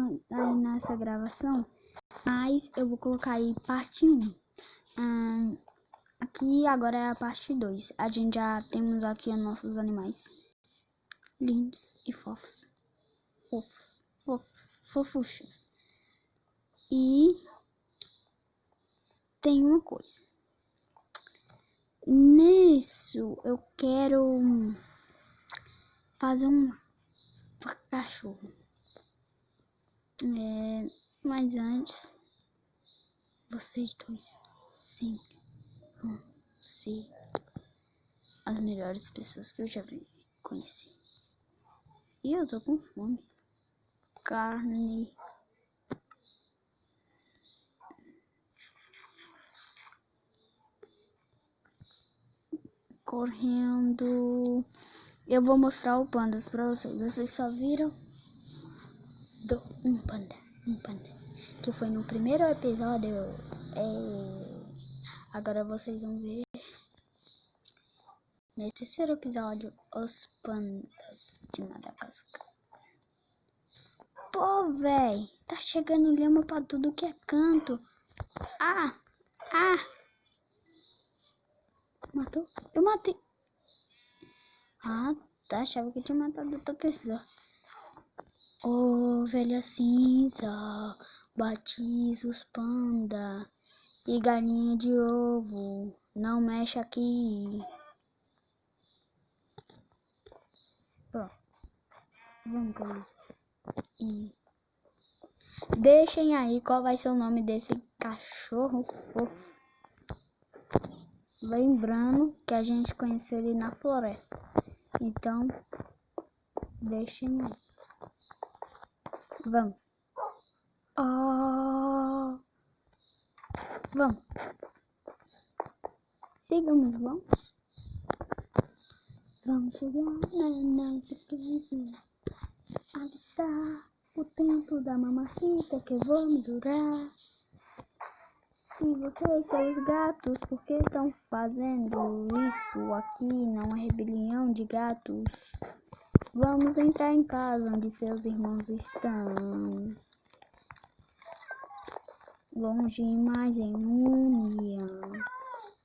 aí nessa gravação, mas eu vou colocar aí parte 1. Aqui agora é a parte 2. A gente já temos aqui os nossos animais lindos e fofos. Fofuchos. E tem uma coisa. Nisso eu quero fazer um cachorro. Mas antes, vocês dois sempre vão ser as melhores pessoas que eu já conheci. E eu tô com fome. Carne. Correndo. Eu vou mostrar o pandas pra vocês. Vocês só viram um panda. Que foi no primeiro episódio. Agora vocês vão ver nesse terceiro episódio os pandas de Madagascar. Pô, véi, tá chegando lama pra tudo que é canto. Matou? Eu matei. Tá, achava que tinha matado outra pessoa. Ovelha cinza, batiza os panda e galinha de ovo, não mexe aqui. Pronto. Vamos com isso. Deixem aí qual vai ser o nome desse cachorro fofo. Lembrando que a gente conheceu ele na floresta. Então, deixem aí. Vamos. Vamos. Sigamos, vamos. Vamos chegar na nossa casa. Avistar o tempo da mamacita que eu vou me durar. E vocês, seus gatos, por que estão fazendo isso aqui? Não é rebelião de gatos. Vamos entrar em casa onde seus irmãos estão. Longe, mas em união.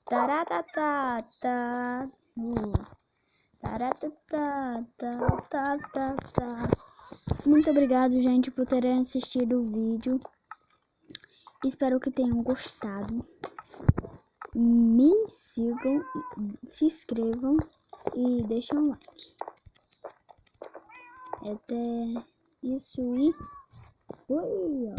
Taratatata. Muito obrigado, gente, por terem assistido o vídeo. Espero que tenham gostado. Me sigam, se inscrevam e deixem um like. Até isso e fui!